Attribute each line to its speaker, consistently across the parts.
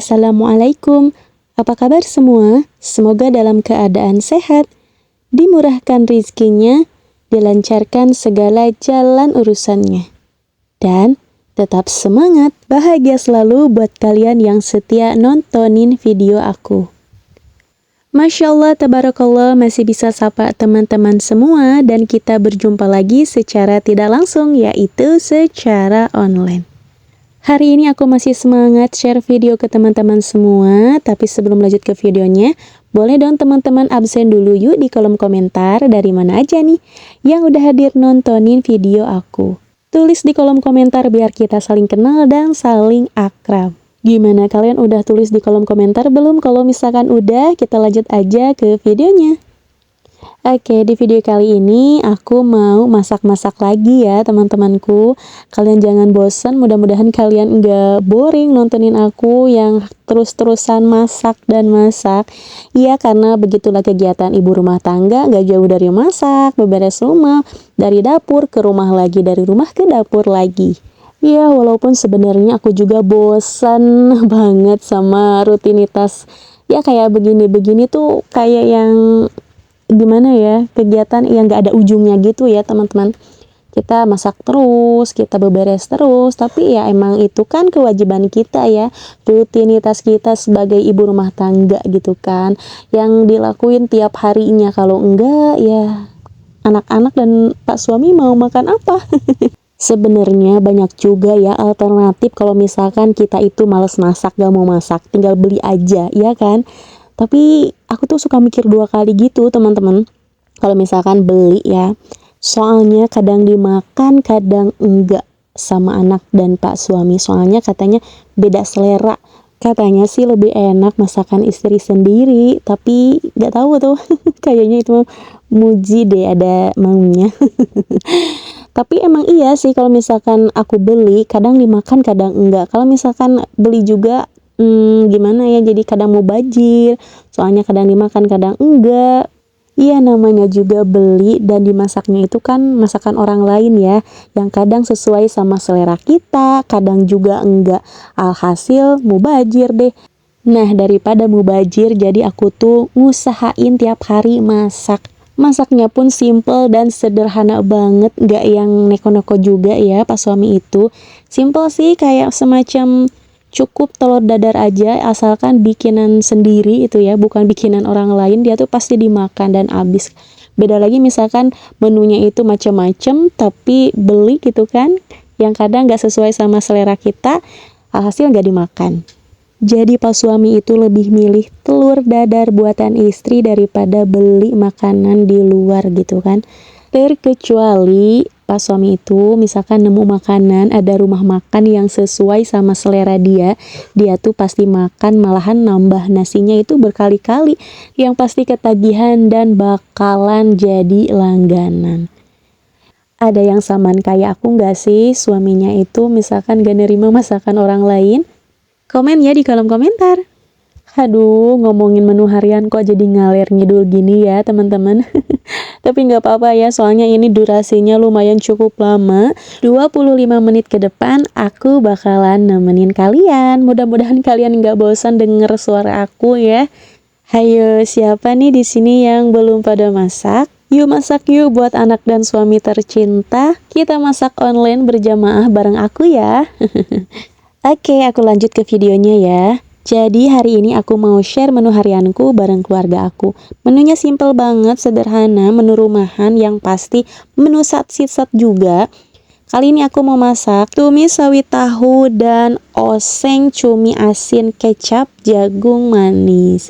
Speaker 1: Assalamualaikum, apa kabar semua? Semoga dalam keadaan sehat, dimurahkan rizkinya, dilancarkan segala jalan urusannya. Dan tetap semangat, bahagia selalu buat kalian yang setia nontonin video aku. Masya Allah, tabarakallah, masih bisa sapa teman-teman semua dan kita berjumpa lagi secara tidak langsung, yaitu secara online. Hari ini aku masih semangat share video ke teman-teman semua, tapi sebelum lanjut ke videonya, boleh dong teman-teman absen dulu yuk di kolom komentar dari mana aja nih yang udah hadir nontonin video aku. Tulis di kolom komentar biar kita saling kenal dan saling akrab. Gimana, kalian udah tulis di kolom komentar belum? Kalau misalkan udah, kita lanjut aja ke videonya. Oke, di video kali ini aku mau masak-masak lagi ya teman-temanku. Kalian jangan bosan, mudah-mudahan kalian nggak boring nontonin aku yang terus-terusan masak dan masak. Iya, karena begitulah kegiatan ibu rumah tangga, nggak jauh dari masak, beberes rumah, dari dapur ke rumah lagi, dari rumah ke dapur lagi. Ya, walaupun sebenarnya aku juga bosan banget sama rutinitas. Ya kayak begini-begini tuh kayak yang gimana ya, kegiatan yang gak ada ujungnya gitu ya teman-teman. Kita masak terus, kita beberes terus, tapi ya emang itu kan kewajiban kita ya, rutinitas kita sebagai ibu rumah tangga gitu kan, yang dilakuin tiap harinya. Kalau enggak ya anak-anak dan pak suami mau makan apa? Sebenarnya banyak juga ya alternatif kalau misalkan kita itu males masak, gak mau masak, tinggal beli aja ya kan. Tapi aku tuh suka mikir dua kali gitu teman-teman kalau misalkan beli ya. Soalnya kadang dimakan, kadang enggak sama anak dan pak suami. Soalnya katanya beda selera. Katanya sih lebih enak masakan istri sendiri, tapi nggak tahu tuh. Kayaknya itu muji deh, ada maunya. Tapi emang iya sih kalau misalkan aku beli, kadang dimakan, kadang enggak. Kalau misalkan beli juga gimana ya, jadi kadang mau bajir, soalnya kadang dimakan kadang enggak. Iya, namanya juga beli dan dimasaknya itu kan masakan orang lain ya, yang kadang sesuai sama selera kita, kadang juga enggak. Alhasil mubajir deh. Nah, daripada mubajir, jadi aku tuh ngusahain tiap hari masak. Masaknya pun simple dan sederhana banget, nggak yang neko-neko juga ya pas suami itu. Simple sih, kayak semacam cukup telur dadar aja, asalkan bikinan sendiri itu ya, bukan bikinan orang lain, dia tuh pasti dimakan dan habis. Beda lagi misalkan menunya itu macam-macam tapi beli gitu kan, yang kadang nggak sesuai sama selera kita, alhasil nggak dimakan. Jadi pas suami itu lebih milih telur dadar buatan istri daripada beli makanan di luar gitu kan. Terkecuali pas suami itu misalkan nemu makanan, ada rumah makan yang sesuai sama selera dia, dia tuh pasti makan, malahan nambah nasinya itu berkali-kali, yang pasti ketagihan dan bakalan jadi langganan. Ada yang samaan kayak aku nggak sih, suaminya itu misalkan gak nerima masakan orang lain? Komen ya di kolom komentar. Aduh, ngomongin menu harian kok jadi ngalir ngidul gini ya teman-teman. Tapi nggak apa-apa ya, soalnya ini durasinya lumayan cukup lama. 25 menit ke depan aku bakalan nemenin kalian. Mudah-mudahan kalian nggak bosan denger suara aku ya. Hayo, siapa nih di sini yang belum pada masak? Yuk masak yuk buat anak dan suami tercinta. Kita masak online berjamaah bareng aku ya. Oke, aku lanjut ke videonya ya. Jadi hari ini aku mau share menu harianku bareng keluarga aku. Menunya simple banget, sederhana, menu rumahan yang pasti menu sat-sat juga. Kali ini aku mau masak tumis sawi tahu dan oseng cumi asin kecap jagung manis.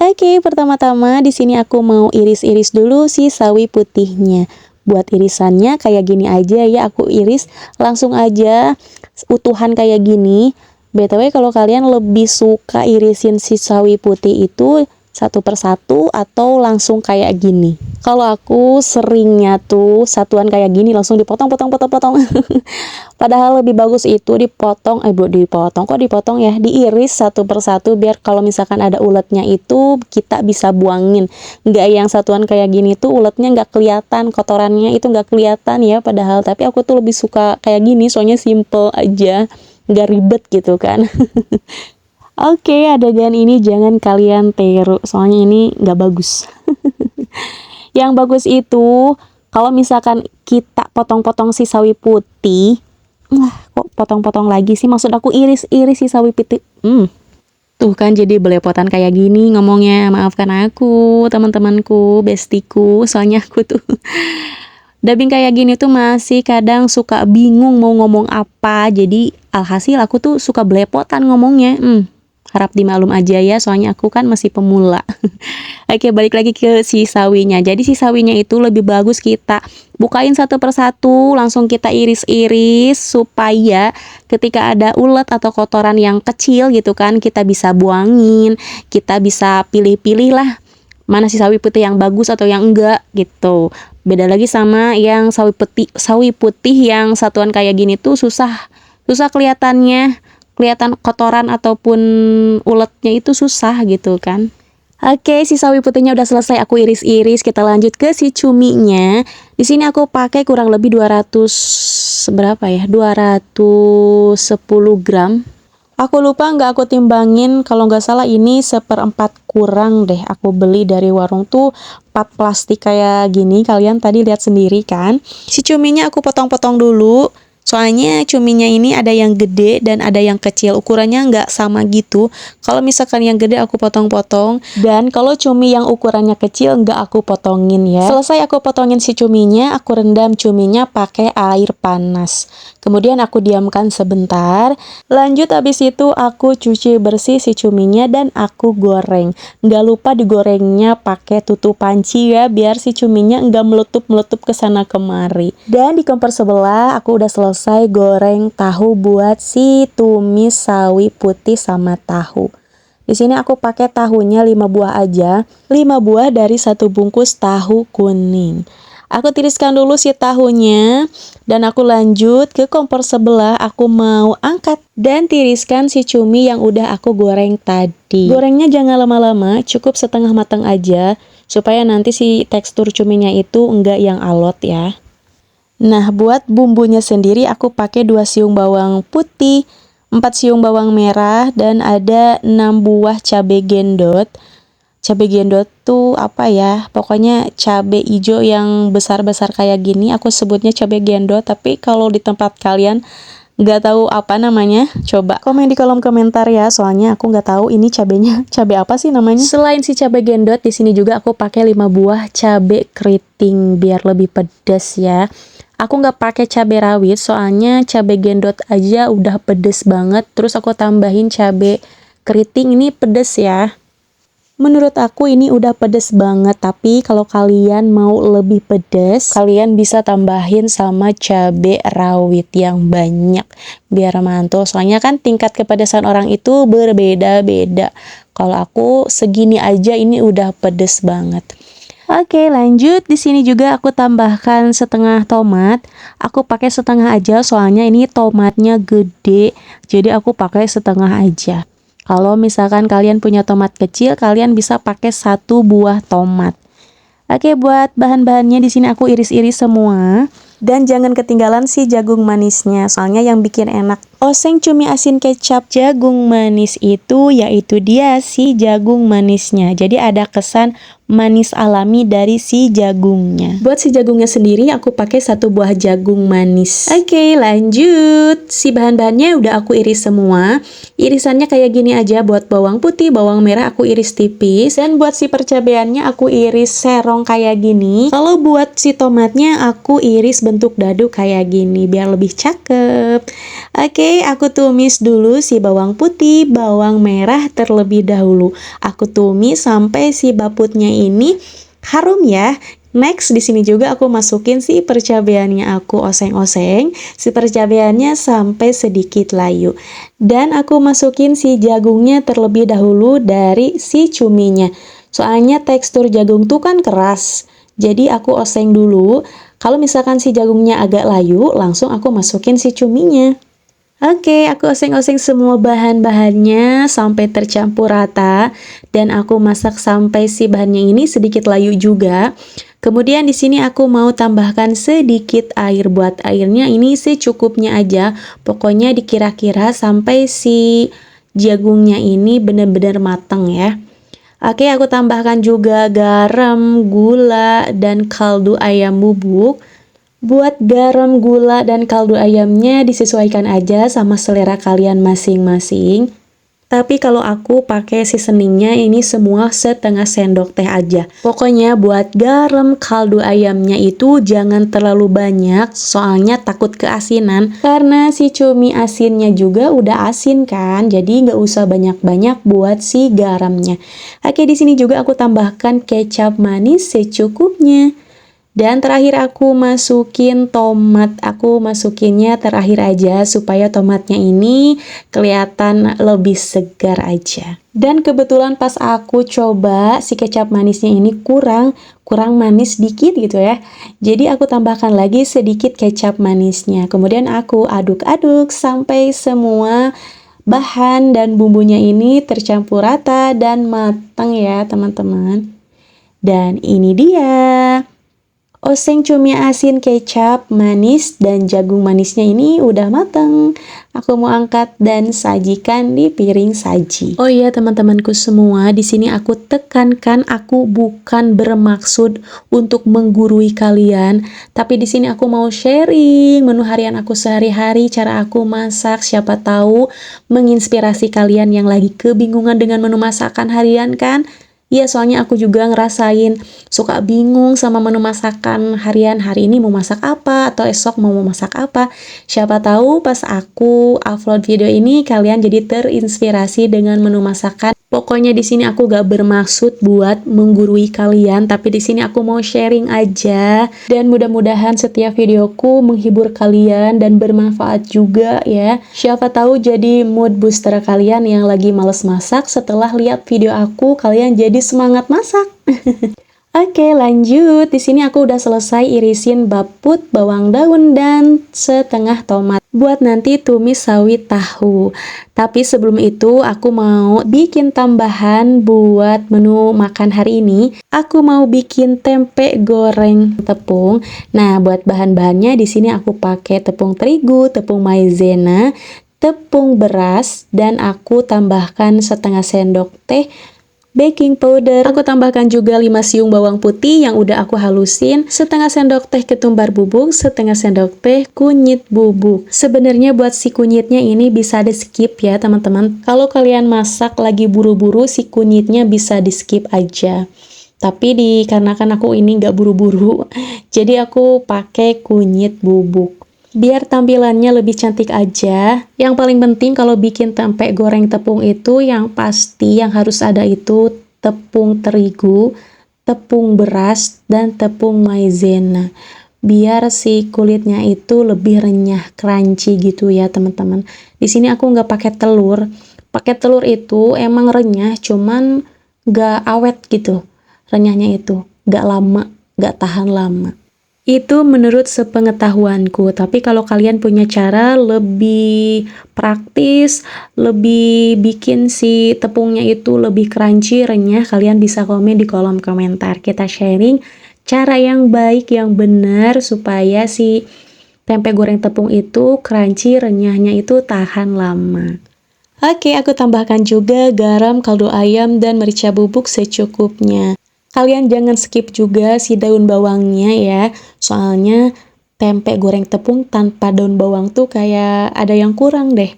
Speaker 1: Oke, pertama-tama di sini aku mau iris-iris dulu si sawi putihnya. Buat irisannya kayak gini aja ya, aku iris langsung aja utuhan kayak gini. BTW kalau kalian lebih suka irisin si sawi putih itu satu persatu atau langsung kayak gini. Kalau aku seringnya tuh satuan kayak gini langsung dipotong. Padahal lebih bagus itu dipotong, dipotong ya, diiris satu persatu biar kalau misalkan ada uletnya itu kita bisa buangin. Nggak yang satuan kayak gini tuh uletnya nggak kelihatan, kotorannya itu nggak kelihatan ya padahal. Tapi aku tuh lebih suka kayak gini soalnya simple aja, nggak ribet gitu kan. Oke, adegan ini jangan kalian tiru, soalnya ini nggak bagus. Yang bagus itu, kalau misalkan kita potong-potong si sawi putih, kok potong-potong lagi sih? Maksud aku iris-iris si sawi putih. Tuh kan jadi belepotan kayak gini ngomongnya. Maafkan aku, teman-temanku, bestiku. Soalnya aku tuh dubbing kayak gini tuh masih kadang suka bingung mau ngomong apa. Jadi alhasil aku tuh suka belepotan ngomongnya. Harap dimaklum aja ya, soalnya aku kan masih pemula. Oke, balik lagi ke si sawinya. Jadi si sawinya itu lebih bagus kita bukain satu persatu, langsung kita iris-iris supaya ketika ada ulet atau kotoran yang kecil gitu kan, kita bisa buangin, kita bisa pilih-pilih lah mana si sawi putih yang bagus atau yang enggak gitu. Beda lagi sama yang sawi putih yang satuan kayak gini tuh susah kelihatan kotoran ataupun uletnya itu susah gitu kan. Oke, si sawi putihnya udah selesai aku iris-iris. Kita lanjut ke si cuminya. Di sini aku pakai kurang lebih 200 berapa ya? 210 gram. Aku lupa nggak aku timbangin, kalau nggak salah ini 1/4 kurang deh. Aku beli dari warung tuh 4 plastik kayak gini. Kalian tadi lihat sendiri kan. Si cuminya aku potong-potong dulu. Soalnya cuminya ini ada yang gede dan ada yang kecil, ukurannya nggak sama gitu. Kalau misalkan yang gede aku potong-potong, dan kalau cumi yang ukurannya kecil nggak aku potongin ya. Selesai aku potongin si cuminya, aku rendam cuminya pakai air panas. Kemudian aku diamkan sebentar. Lanjut habis itu aku cuci bersih si cuminya dan aku goreng. Nggak lupa digorengnya pakai tutup panci ya, biar si cuminya nggak meletup-meletup ke sana kemari. Dan di kompor sebelah aku udah selesai goreng tahu buat si tumis sawi putih sama tahu. Di sini aku pakai tahunya 5 buah aja, 5 buah dari satu bungkus tahu kuning. Aku tiriskan dulu si tahunya dan aku lanjut ke kompor sebelah. Aku mau angkat dan tiriskan si cumi yang udah aku goreng tadi. Gorengnya jangan lama-lama, cukup setengah matang aja supaya nanti si tekstur cuminya itu enggak yang alot ya. Nah, buat bumbunya sendiri aku pakai 2 siung bawang putih, 4 siung bawang merah, dan ada 6 buah cabai gendot. Cabai gendot tuh apa ya? Pokoknya cabai hijau yang besar-besar kayak gini. Aku sebutnya cabai gendot, tapi kalau di tempat kalian nggak tahu apa namanya, coba komen di kolom komentar ya. Soalnya aku nggak tahu ini cabenya cabai apa sih namanya. Selain si cabai gendot, di sini juga aku pakai 5 buah cabai keriting biar lebih pedas ya. Aku nggak pakai cabai rawit, soalnya cabai gendot aja udah pedes banget. Terus aku tambahin cabai keriting, ini pedes ya. Menurut aku ini udah pedes banget, tapi kalau kalian mau lebih pedes, kalian bisa tambahin sama cabai rawit yang banyak biar mantul. Soalnya kan tingkat kepedesan orang itu berbeda-beda. Kalau aku segini aja ini udah pedes banget. Oke, lanjut. Di sini juga aku tambahkan setengah tomat. Aku pakai setengah aja soalnya ini tomatnya gede. Jadi aku pakai setengah aja. Kalau misalkan kalian punya tomat kecil, kalian bisa pakai 1 buah tomat. Oke, buat bahan-bahannya di sini aku iris-iris semua. Dan jangan ketinggalan si jagung manisnya, soalnya yang bikin enak oseng cumi asin kecap jagung manis itu yaitu dia si jagung manisnya. Jadi ada kesan manis alami dari si jagungnya. Buat si jagungnya sendiri aku pakai 1 buah jagung manis. Oke, lanjut. Si bahan-bahannya udah aku iris semua. Irisannya kayak gini aja. Buat bawang putih, bawang merah aku iris tipis, dan buat si percabaiannya aku iris serong kayak gini. Kalau buat si tomatnya aku iris bentuk dadu kayak gini biar lebih cakep. Oke, aku tumis dulu si bawang putih, bawang merah terlebih dahulu. Aku tumis sampai si baputnya ini harum ya. Next, di sini juga aku masukin si percabaiannya, aku oseng-oseng si percabaiannya sampai sedikit layu. Dan aku masukin si jagungnya terlebih dahulu dari si cuminya. Soalnya tekstur jagung tuh kan keras. Jadi aku oseng dulu. Kalau misalkan si jagungnya agak layu, langsung aku masukin si cuminya. Oke, aku oseng-oseng semua bahan-bahannya sampai tercampur rata dan aku masak sampai si bahannya ini sedikit layu juga. Kemudian di sini aku mau tambahkan sedikit air. Buat airnya ini secukupnya aja. Pokoknya dikira-kira sampai si jagungnya ini benar-benar matang ya. Oke, aku tambahkan juga garam, gula, dan kaldu ayam bubuk. Buat garam, gula, dan kaldu ayamnya disesuaikan aja sama selera kalian masing-masing. Tapi kalau aku pakai seasoningnya ini semua setengah sendok teh aja. Pokoknya buat garam, kaldu ayamnya itu jangan terlalu banyak, soalnya takut keasinan. Karena si cumi asinnya juga udah asin kan, jadi nggak usah banyak-banyak buat si garamnya. Oke, di sini juga aku tambahkan kecap manis secukupnya. Dan terakhir aku masukin tomat. Aku masukinnya terakhir aja supaya tomatnya ini kelihatan lebih segar aja. Dan kebetulan pas aku coba si kecap manisnya ini kurang manis dikit gitu ya. Jadi aku tambahkan lagi sedikit kecap manisnya. Kemudian aku aduk-aduk sampai semua bahan dan bumbunya ini tercampur rata dan matang ya teman-teman. Dan ini dia oseng cumi asin kecap manis dan jagung manisnya ini udah matang. Aku mau angkat dan sajikan di piring saji. Oh iya teman-temanku semua, di sini aku tekankan aku bukan bermaksud untuk menggurui kalian, tapi di sini aku mau sharing menu harian aku sehari-hari, cara aku masak, siapa tahu menginspirasi kalian yang lagi kebingungan dengan menu masakan harian kan? Iya, soalnya aku juga ngerasain suka bingung sama menu masakan harian. Hari ini mau masak apa atau esok mau masak apa. Siapa tahu pas aku upload video ini kalian jadi terinspirasi dengan menu masakan. Pokoknya di sini aku gak bermaksud buat menggurui kalian, tapi di sini aku mau sharing aja. Dan mudah-mudahan setiap videoku menghibur kalian dan bermanfaat juga ya. Siapa tahu jadi mood booster kalian yang lagi males masak, setelah lihat video aku kalian jadi semangat masak. Oke, lanjut. Di sini aku udah selesai irisin baput, bawang daun, dan setengah tomat buat nanti tumis sawi tahu. Tapi sebelum itu aku mau bikin tambahan buat menu makan hari ini. Aku mau bikin tempe goreng tepung. Nah, buat bahan-bahannya di sini aku pakai tepung terigu, tepung maizena, tepung beras, dan aku tambahkan setengah sendok teh baking powder. Aku tambahkan juga 5 siung bawang putih yang udah aku halusin, setengah sendok teh ketumbar bubuk, setengah sendok teh kunyit bubuk. Sebenarnya buat si kunyitnya ini bisa di skip ya teman-teman. Kalau kalian masak lagi buru-buru, si kunyitnya bisa di skip aja. Tapi dikarenakan aku ini nggak buru-buru, jadi aku pakai kunyit bubuk. Biar tampilannya lebih cantik aja. Yang paling penting kalau bikin tempe goreng tepung itu yang pasti yang harus ada itu tepung terigu, tepung beras, dan tepung maizena. Biar si kulitnya itu lebih renyah, crunchy gitu ya teman-teman. Di sini aku nggak pakai telur. Pakai telur itu emang renyah, cuman nggak awet gitu. Renyahnya itu nggak lama, nggak tahan lama. Itu menurut sepengetahuanku, tapi kalau kalian punya cara lebih praktis, lebih bikin si tepungnya itu lebih crunchy, renyah, kalian bisa komen di kolom komentar. Kita sharing cara yang baik, yang benar, supaya si tempe goreng tepung itu crunchy, renyahnya itu tahan lama. Oke, aku tambahkan juga garam, kaldu ayam, dan merica bubuk secukupnya. Kalian jangan skip juga si daun bawangnya ya, soalnya tempe goreng tepung tanpa daun bawang tuh kayak ada yang kurang deh.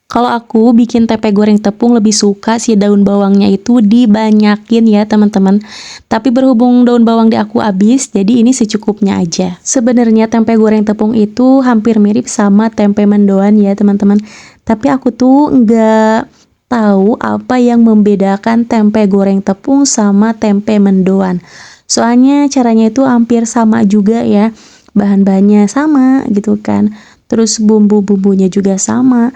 Speaker 1: Kalau aku bikin tempe goreng tepung lebih suka si daun bawangnya itu dibanyakin ya teman-teman. Tapi berhubung daun bawang di aku habis, jadi ini secukupnya aja. Sebenarnya tempe goreng tepung itu hampir mirip sama tempe mendoan ya teman-teman. Tapi aku tuh nggak tahu apa yang membedakan tempe goreng tepung sama tempe mendoan. Soalnya caranya itu hampir sama juga ya. Bahan-bahannya sama gitu kan. Terus bumbu-bumbunya juga sama.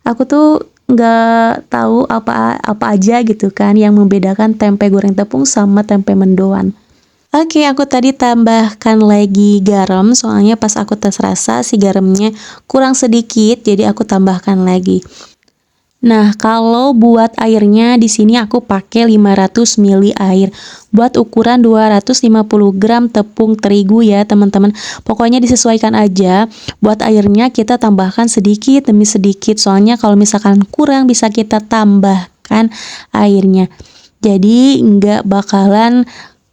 Speaker 1: Aku tuh nggak tahu apa aja gitu kan yang membedakan tempe goreng tepung sama tempe mendoan. Oke, aku tadi tambahkan lagi garam, soalnya pas aku tes rasa si garamnya kurang sedikit, jadi aku tambahkan lagi. Nah, kalau buat airnya di sini aku pakai 500 ml air. Buat ukuran 250 gram tepung terigu ya, teman-teman. Pokoknya disesuaikan aja. Buat airnya kita tambahkan sedikit demi sedikit. Soalnya kalau misalkan kurang bisa kita tambahkan airnya. Jadi nggak bakalan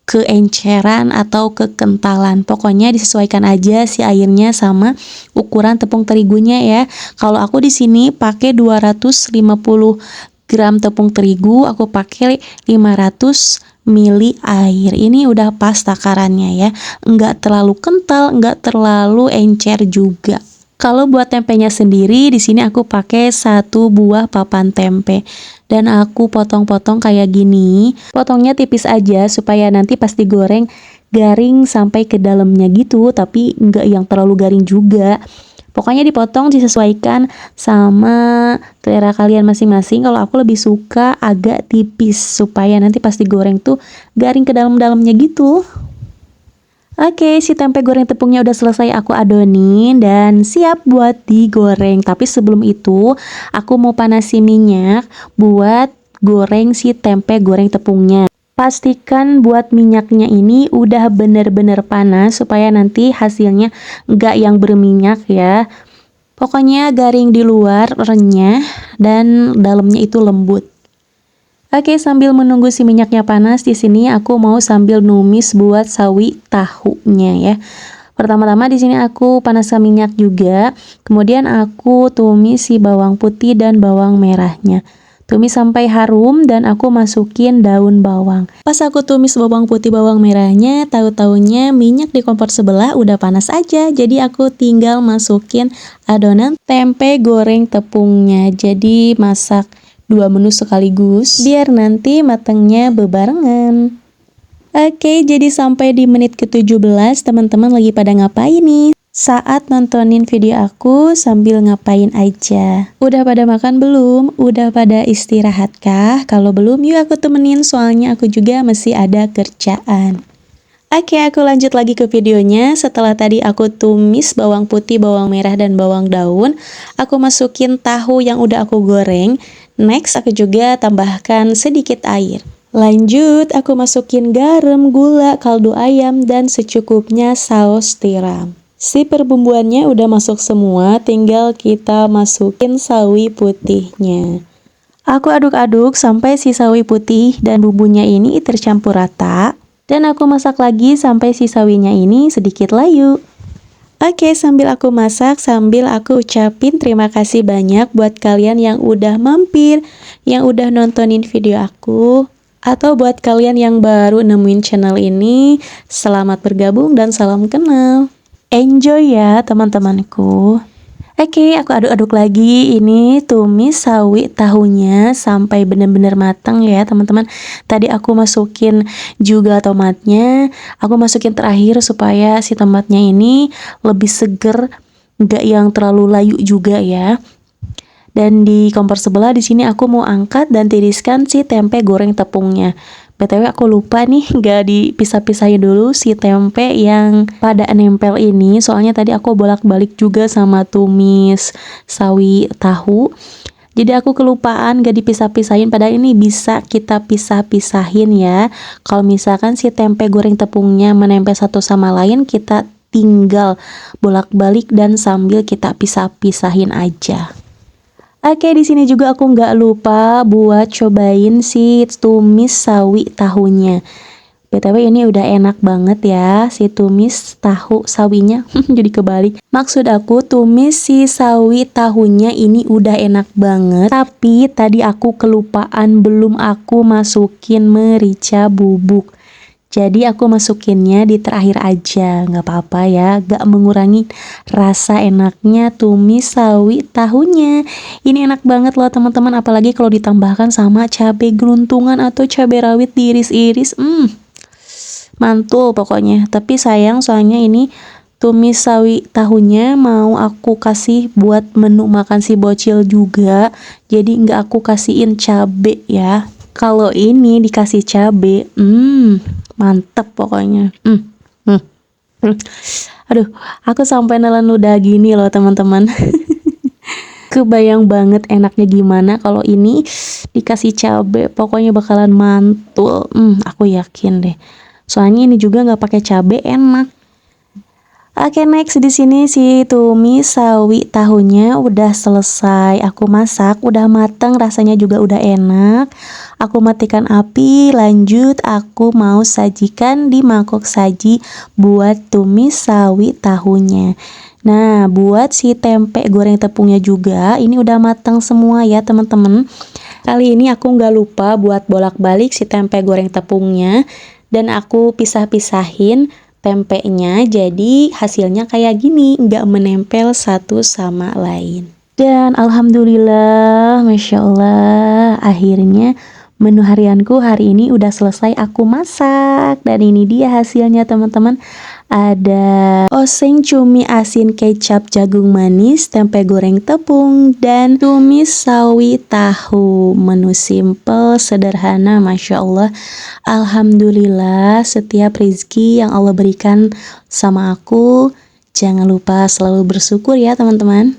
Speaker 1: keenceran atau kekentalan. Pokoknya disesuaikan aja si airnya sama ukuran tepung terigunya ya. Kalau aku di sini pakai 250 gram tepung terigu, aku pakai 500 mili air. Ini udah pas takarannya ya. Enggak terlalu kental, enggak terlalu encer juga. Kalau buat tempenya sendiri, di sini aku pakai 1 buah papan tempe dan aku potong-potong kayak gini. Potongnya tipis aja supaya nanti pas digoreng garing sampai ke dalamnya gitu, tapi enggak yang terlalu garing juga. Pokoknya dipotong disesuaikan sama selera kalian masing-masing. Kalau aku lebih suka agak tipis supaya nanti pas digoreng tuh garing ke dalam-dalamnya gitu. Oke, si tempe goreng tepungnya udah selesai aku adonin dan siap buat digoreng. Tapi sebelum itu, aku mau panasin minyak buat goreng si tempe goreng tepungnya. Pastikan buat minyaknya ini udah bener-bener panas supaya nanti hasilnya nggak yang berminyak ya. Pokoknya garing di luar, renyah, dan dalamnya itu lembut. Oke, sambil menunggu si minyaknya panas, di sini aku mau sambil numis buat sawi tahunya ya. Pertama-tama di sini aku panaskan minyak juga, kemudian aku tumis si bawang putih dan bawang merahnya. Tumis sampai harum dan aku masukin daun bawang. Pas aku tumis bawang putih bawang merahnya, tahu-taunya minyak di kompor sebelah udah panas aja. Jadi aku tinggal masukin adonan tempe goreng tepungnya. Jadi masak 2 menu sekaligus biar nanti matangnya bebarengan. Oke, jadi sampai di menit ke-17 teman-teman lagi pada ngapain nih? Saat nontonin video aku sambil ngapain aja? Udah pada makan belum? Udah pada istirahat kah? Kalau belum yuk aku temenin soalnya aku juga masih ada kerjaan. Oke, aku lanjut lagi ke videonya. Setelah tadi aku tumis bawang putih, bawang merah, dan bawang daun, aku masukin tahu yang udah aku goreng. Next, aku juga tambahkan sedikit air. Lanjut, aku masukin garam, gula, kaldu ayam, dan secukupnya saus tiram. Si perbumbuannya udah masuk semua, tinggal kita masukin sawi putihnya. Aku aduk-aduk sampai si sawi putih dan bumbunya ini tercampur rata. Dan aku masak lagi sampai si sawinya ini sedikit layu. Oke, sambil aku masak, sambil aku ucapin terima kasih banyak buat kalian yang udah mampir, yang udah nontonin video aku. Atau buat kalian yang baru nemuin channel ini, selamat bergabung dan salam kenal. Enjoy ya teman-temanku. Oke, aku aduk-aduk lagi. Ini tumis sawi tahunya sampai benar-benar matang ya teman-teman. Tadi aku masukin juga tomatnya. Aku masukin terakhir supaya si tomatnya ini lebih seger, nggak yang terlalu layu juga ya. Dan di kompor sebelah di sini aku mau angkat dan tiriskan si tempe goreng tepungnya. BTW aku lupa nih gak dipisah-pisahin dulu si tempe yang pada nempel ini. Soalnya tadi aku bolak-balik juga sama tumis sawi tahu. Jadi aku kelupaan gak dipisah-pisahin, padahal ini bisa kita pisah-pisahin ya. Kalau misalkan si tempe goreng tepungnya menempel satu sama lain, kita tinggal bolak-balik dan sambil kita pisah-pisahin aja. Oke, di sini juga aku nggak lupa buat cobain si tumis sawi tahunya. BTW ini udah enak banget ya, si tumis tahu sawinya. Jadi kebalik. Maksud aku tumis si sawi tahunya ini udah enak banget. Tapi tadi aku kelupaan belum aku masukin merica bubuk. Jadi aku masukinnya di terakhir aja, nggak apa-apa ya, nggak mengurangi rasa enaknya tumis sawi tahunya. Ini enak banget loh teman-teman, apalagi kalau ditambahkan sama cabai geluntungan atau cabai rawit diiris-iris. Mantul pokoknya. Tapi sayang soalnya ini tumis sawi tahunya mau aku kasih buat menu makan si bocil juga. Jadi nggak aku kasihin cabai ya. Kalau ini dikasih cabai, mantep pokoknya. Aduh, aku sampai nelen ludah gini loh teman-teman. Kebayang banget enaknya gimana kalau ini dikasih cabe, pokoknya bakalan mantul. Aku yakin deh. Soalnya ini juga nggak pakai cabe enak. Oke, next di sini si tumis sawi tahunya udah selesai aku masak, udah mateng, rasanya juga udah enak. Aku matikan api, lanjut aku mau sajikan di mangkok saji buat tumis sawi tahunya. Nah, buat si tempe goreng tepungnya juga, ini udah matang semua ya teman-teman. Kali ini aku nggak lupa buat bolak-balik si tempe goreng tepungnya, dan aku pisah-pisahin tempenya, jadi hasilnya kayak gini, nggak menempel satu sama lain. Dan alhamdulillah, masya Allah, akhirnya menu harianku hari ini udah selesai aku masak. Dan ini dia hasilnya teman-teman. Ada oseng cumi asin kecap jagung manis, tempe goreng tepung, dan tumis sawi tahu. Menu simple, sederhana, masya Allah. Alhamdulillah, setiap rezeki yang Allah berikan sama aku, jangan lupa selalu bersyukur ya teman-teman.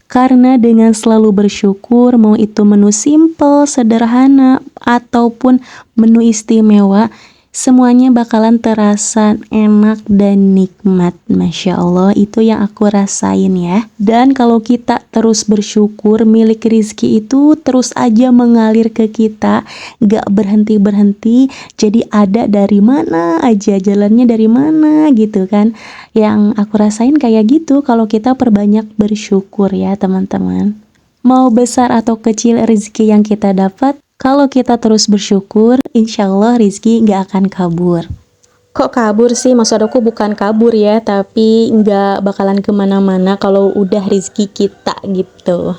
Speaker 1: Karena dengan selalu bersyukur, mau itu menu simple, sederhana, ataupun menu istimewa, semuanya bakalan terasa enak dan nikmat. Masya Allah, itu yang aku rasain ya. Dan kalau kita terus bersyukur, milik rezeki itu terus aja mengalir ke kita, gak berhenti-berhenti. Jadi ada dari mana aja, jalannya dari mana gitu kan. Yang aku rasain kayak gitu kalau kita perbanyak bersyukur ya teman-teman. Mau besar atau kecil rezeki yang kita dapat, kalau kita terus bersyukur, insya Allah rezeki nggak akan kabur. Kok kabur sih? Maksud aku bukan kabur ya, tapi nggak bakalan kemana-mana kalau udah rezeki kita gitu.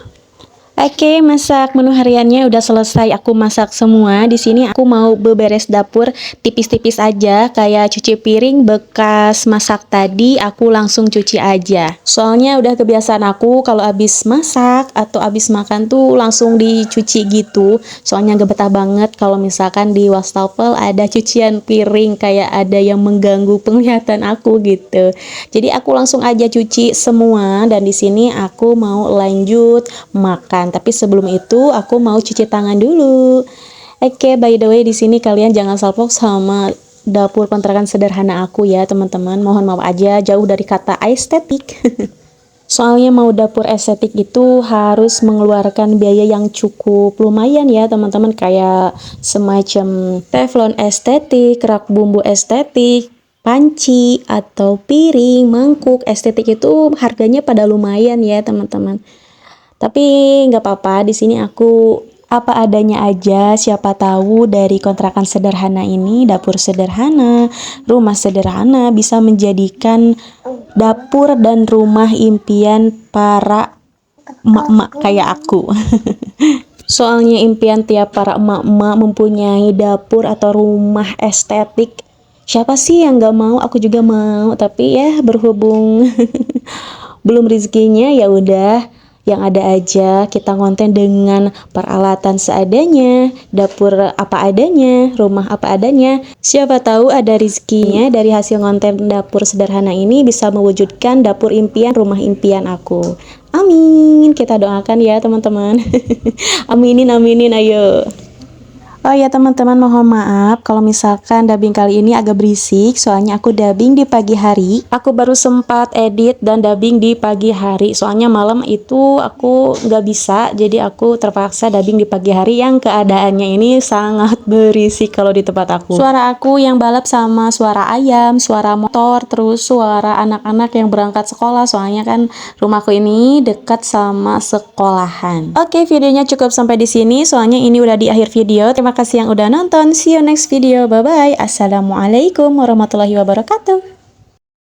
Speaker 1: Oke, masak menu hariannya udah selesai. Aku masak semua. Di sini aku mau beberes dapur tipis-tipis aja, kayak cuci piring bekas masak tadi, aku langsung cuci aja. Soalnya udah kebiasaan aku kalau habis masak atau habis makan tuh langsung dicuci gitu. Soalnya gak betah banget kalau misalkan di wastafel ada cucian piring, kayak ada yang mengganggu penglihatan aku gitu. Jadi aku langsung aja cuci semua, dan di sini aku mau lanjut makan. Tapi sebelum itu aku mau cuci tangan dulu. Oke, by the way di sini kalian jangan salfok sama dapur kontrakan sederhana aku ya teman-teman. Mohon maaf aja jauh dari kata estetik. Soalnya mau dapur estetik itu harus mengeluarkan biaya yang cukup lumayan ya teman-teman, kayak semacam teflon estetik, rak bumbu estetik, panci atau piring, mangkuk estetik itu harganya pada lumayan ya teman-teman. Tapi nggak apa-apa, di sini aku apa adanya aja. Siapa tahu dari kontrakan sederhana ini, dapur sederhana, rumah sederhana bisa menjadikan dapur dan rumah impian para emak-emak kayak aku. Soalnya impian tiap para emak-emak mempunyai dapur atau rumah estetik. Siapa sih yang nggak mau? Aku juga mau, tapi ya berhubung belum rezekinya, ya udah yang ada aja, kita konten dengan peralatan seadanya, dapur apa adanya, rumah apa adanya. Siapa tahu ada rezekinya dari hasil konten dapur sederhana ini bisa mewujudkan dapur impian, rumah impian aku. Amin, kita doakan ya teman-teman. Aminin, aminin, ayo. Oh ya teman-teman, mohon maaf kalau misalkan dubbing kali ini agak berisik, soalnya aku dubbing di pagi hari. Aku baru sempat edit dan dubbing di pagi hari, soalnya malam itu aku nggak bisa, jadi aku terpaksa dubbing di pagi hari yang keadaannya ini sangat berisik kalau di tempat aku. Suara aku yang balap sama suara ayam, suara motor, terus suara anak-anak yang berangkat sekolah, soalnya kan rumahku ini dekat sama sekolahan. Oke, videonya cukup sampai di sini, soalnya ini udah di akhir video. Terima kasih yang udah nonton. See you next video. Bye bye. Assalamualaikum warahmatullahi wabarakatuh.